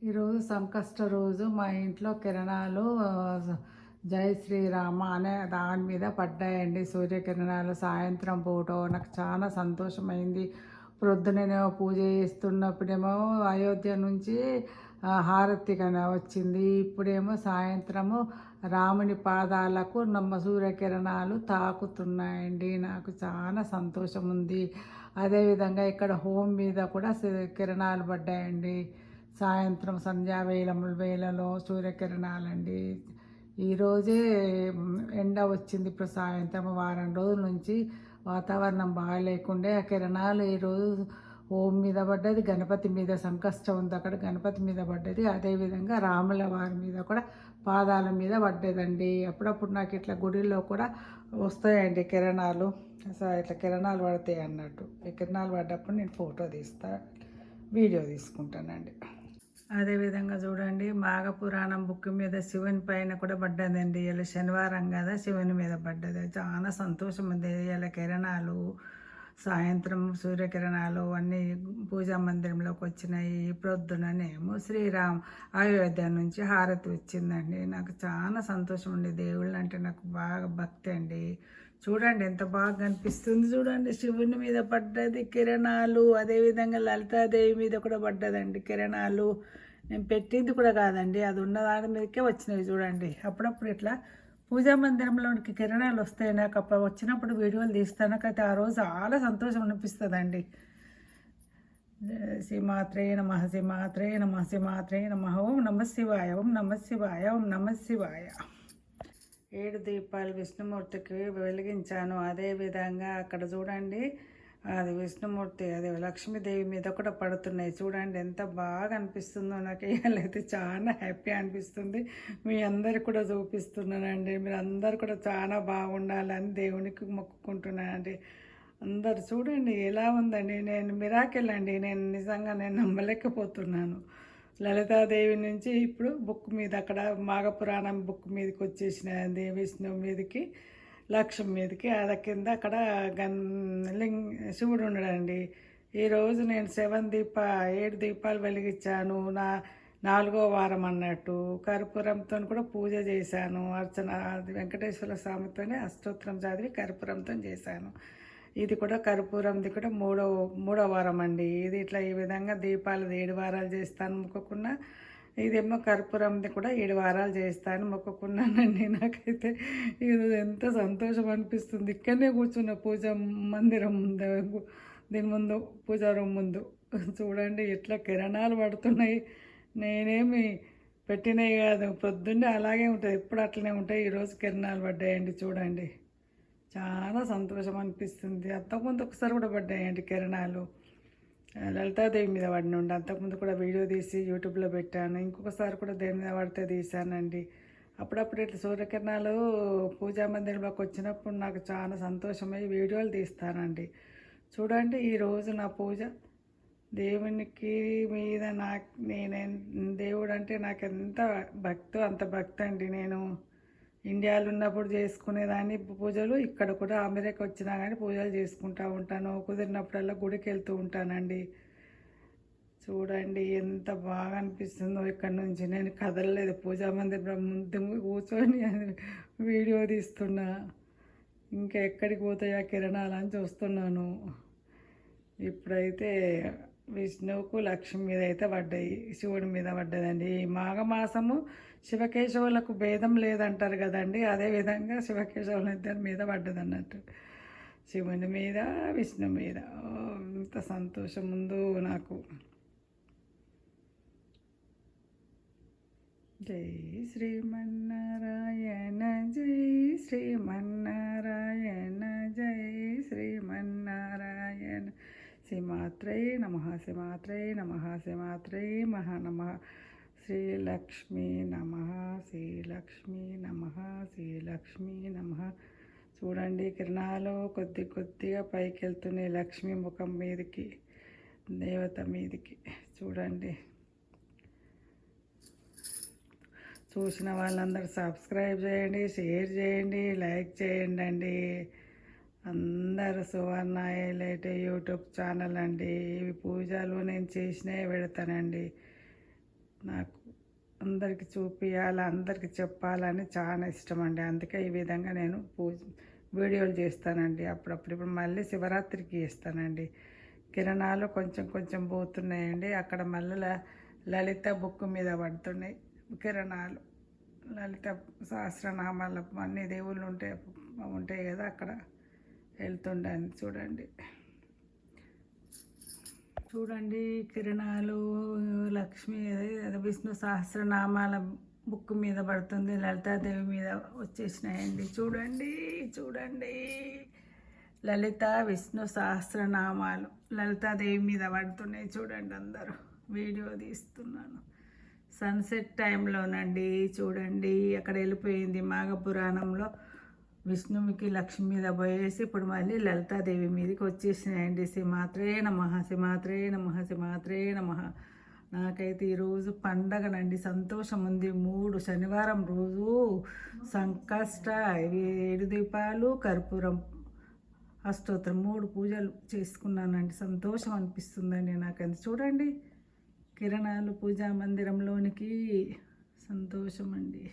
ఈరోజు సంకష్ట రోజు మా ఇంట్లో కిరణాలు జై శ్రీరామ అనే దాని మీద పడ్డాయండి సూర్యకిరణాలు సాయంత్రం పూట. నాకు చాలా సంతోషమైంది. ప్రొద్దునేమో పూజ చేస్తున్నప్పుడేమో అయోధ్య నుంచి హారతి వచ్చింది. ఇప్పుడేమో సాయంత్రము రాముని పాదాలకు సూర్యకిరణాలు తాకుతున్నాయండి. నాకు చాలా సంతోషం ఉంది. అదేవిధంగా ఇక్కడ హోమ్ మీద కూడా కిరణాలు పడ్డాయండి. సాయంత్రం వేళలో సూర్యకిరణాలండి. ఈరోజే ఎండ వచ్చింది. ఇప్పుడు సాయంత్రం వారం రోజుల నుంచి వాతావరణం బాగాలేకుండే ఆ కిరణాలు ఈరోజు ఓం మీద పడ్డది, గణపతి మీద సంకష్టం ఉంది అక్కడ గణపతి మీద పడ్డది. అదేవిధంగా రాముల వారి మీద కూడా పాదాల మీద పడ్డదండి. అప్పుడప్పుడు నాకు ఇట్లా గుడిలో కూడా వస్తాయండి కిరణాలు. ఇట్లా కిరణాలు పడతాయి అన్నట్టు. ఈ కిరణాలు పడ్డప్పుడు నేను ఫోటో తీస్తా, వీడియో తీసుకుంటానండి. అదేవిధంగా చూడండి, మాఘపురాణం బుక్ మీద శివుని పైన కూడా పడ్డదండి. ఇలా శనివారం కదా, శివుని మీద పడ్డది. చాలా సంతోషం ఉంది. ఇలా కిరణాలు సాయంత్రం సూర్యకిరణాలు అన్నీ పూజా మందిరంలోకి వచ్చినాయి. ప్రొద్దుననేమో శ్రీరామ్ అయోధ్య నుంచి హారతి వచ్చిందండి. నాకు చాలా సంతోషం ఉంది. దేవుళ్ళు అంటే నాకు బాగా భక్తి అండి. చూడండి ఎంత బాగా కనిపిస్తుంది. చూడండి, శివుని మీద పడ్డది కిరణాలు. అదేవిధంగా లలితాదేవి మీద కూడా పడ్డదండి కిరణాలు. నేను పెట్టింది కూడా కాదండి, అది ఉన్న దాని మీదకే వచ్చినవి. చూడండి, అప్పుడప్పుడు ఇట్లా పూజా మందిరంలోనికి కిరణాలు వస్తాయి. నాకు అప్పుడు వచ్చినప్పుడు వీడియోలు తీస్తాను. నాకైతే ఆ రోజు చాలా సంతోషం అనిపిస్తుందండి. శ్రీమాత్రే నమ శ్రీమాత్రే నమ శ్రీమాత్రే నమ. ఓం నమ శివాయ, ఓం నమ శివాయ, ఓం నమ శివాయ. 7 దీపాలు విష్ణుమూర్తికి వెలిగించాను. అదేవిధంగా అక్కడ చూడండి, అది విష్ణుమూర్తి, అది లక్ష్మీదేవి మీద కూడా పడుతున్నాయి. చూడండి ఎంత బాగా అనిపిస్తుందో. నాకు ఇవాళైతే చాలా హ్యాపీ అనిపిస్తుంది. మీ అందరికి కూడా చూపిస్తున్నానండి. మీరు అందరు కూడా చాలా బాగుండాలని దేవునికి మొక్కుకుంటున్నానండి. అందరు చూడండి ఎలా ఉందండి. నేను మిరాకిల్ అండి. నేను నిజంగా నమ్మలేకపోతున్నాను. లలితాదేవి నుంచి ఇప్పుడు బుక్ మీద అక్కడ మాఘపురాణం బుక్ మీదకి వచ్చేసినది. విష్ణువు మీదకి, లక్ష్మి మీదకి, అది కింద అక్కడ శివుడు ఉండడండి. ఈరోజు నేను 7 దీపాలు వెలిగించాను. నా 4వ వారం అన్నట్టు. కర్పూరంతో కూడా పూజ చేశాను. అర్చన వెంకటేశ్వర స్వామితోనే అష్టోత్తరం చదివి కర్పూరంతో చేశాను. ఇది కూడా కర్పూరంది కూడా మూడో వారం అండి. ఇది ఇట్లా ఈ విధంగా దీపాలు 7 వారాలు చేస్తాను మొక్కుకున్నా. ఇదేమో కర్పూరంది కూడా 7 వారాలు చేస్తాను మొక్కుకున్నానండి. నాకైతే ఇది ఎంత సంతోషం అనిపిస్తుంది. ఇక్కడనే కూర్చున్న పూజ మందిరం ముందు, దీని ముందు పూజా రూమ్ ముందు చూడండి ఎట్లా కిరణాలు పడుతున్నాయి. నేనేమి పెట్టినవి కాదు, పొద్దున్నే అలాగే ఉంటుంది, ఎప్పుడు అట్లనే ఉంటాయి. ఈరోజు కిరణాలు పడ్డాయండి. చూడండి చాలా సంతోషం అనిపిస్తుంది. అంతకుముందు ఒకసారి కూడా పడ్డాయండి కిరణాలు, లలితాదేవి మీద పడినండి. అంతకుముందు కూడా వీడియో తీసి యూట్యూబ్లో పెట్టాను. ఇంకొకసారి కూడా దేని మీద పడితే తీశానండి. అప్పుడప్పుడు ఇట్లా సూర్యకిరణాలు పూజా మందిరంలోకి వచ్చినప్పుడు నాకు చాలా సంతోషమై వీడియోలు తీస్తానండి. చూడండి ఈరోజు నా పూజ దేవునికి మీద దేవుడు అంటే నాకు ఎంత భక్తో అంత భక్తి అండి. నేను ఇండియాలో ఉన్నప్పుడు చేసుకునేదాన్ని పూజలు, ఇక్కడ కూడా అమెరికా వచ్చినా కానీ పూజలు చేసుకుంటూ ఉంటాను. కుదిరినప్పుడల్లా గుడికి వెళ్తూ ఉంటానండి. చూడండి ఎంత బాగా అనిపిస్తుందో. ఇక్కడ నుంచి నేను కదలలేదు, పూజా మందిరం ముందు కూర్చొని వీడియో తీస్తున్నా. ఇంకా ఎక్కడికి పోతాయా కిరణాలు అని చూస్తున్నాను. ఇప్పుడైతే విష్ణువుకు లక్ష్మి మీద అయితే పడ్డాయి, శివుడి మీద పడ్డదండి. ఈ మాఘమాసము శివకేశవులకు భేదం లేదంటారు కదండి. అదేవిధంగా శివకేశవుల ఇద్దరి మీద పడ్డది అన్నట్టు, శివుని మీద విష్ణు మీద. ఇంత సంతోషం ఉందో నాకు. జై శ్రీమన్నారాయణ, జై శ్రీమన్నారాయణ, జై శ్రీమన్నారాయణ. శ్రీమాత్రై నమ శ్రీమాత్రై నమ శ్రీమాత్రై నమ. శ్రీలక్ష్మీ నమ శ్రీలక్ష్మీ నమ శ్రీలక్ష్మీ నమ. చూడండి కిరణాలు కొద్ది కొద్దిగా పైకి వెళ్తున్నాయి లక్ష్మీ ముఖం మీదకి, దేవత మీదకి. చూడండి, చూసిన వాళ్ళందరూ సబ్స్క్రైబ్ చేయండి, షేర్ చేయండి, లైక్ చేయండి అండి. అందరూ సువర్ణ హైలైట్ యూట్యూబ్ ఛానల్ అండి. ఇవి పూజలు నేను చేసినవి పెడతానండి. నాకు అందరికి చూపించాలి, అందరికి చెప్పాలని చాలా ఇష్టం అండి. అందుకే ఈ విధంగా నేను వీడియోలు చేస్తానండి అప్పుడప్పుడు. ఇప్పుడు మళ్ళీ శివరాత్రికి చేస్తానండి. కిరణాలు కొంచెం కొంచెం పోతున్నాయండి. అక్కడ మళ్ళీ లలిత బుక్ మీద పడుతున్నాయి కిరణాలు. లలిత సహస్రనామాల అన్ని దేవుళ్ళు ఉంటాయి కదా, అక్కడ వెళ్తుండని చూడండి కిరణాలు లక్ష్మీ విష్ణు సహస్రనామాల బుక్ మీద పడుతుంది, లలితాదేవి మీద వచ్చేసినాయండి. చూడండి లలిత విష్ణు సహస్రనామాలు లలితాదేవి మీద పడుతున్నాయి. చూడండి, అందరూ వీడియో తీస్తున్నాను సన్సెట్ టైంలోనండి. చూడండి, అక్కడ వెళ్ళిపోయింది మాఘపురాణంలో విష్ణువుకి లక్ష్మి మీద పోయేసి ఇప్పుడు మళ్ళీ లలితాదేవి మీదకి వచ్చేసినాయండి. శ్రీమాత్రే నమః, శ్రీమాత్రే నమః, శ్రీమాత్రే నమః. నాకైతే ఈరోజు పండగనండి, సంతోషం ఉంది. 3 శనివారం రోజు సంకష్ట 7 దీపాలు కర్పూరం అష్టోత్తరం 3 పూజలు చేసుకున్నానండి. సంతోషం అనిపిస్తుందండి నాకంత. చూడండి కిరణాలు పూజా మందిరంలోనికి. సంతోషం అండి.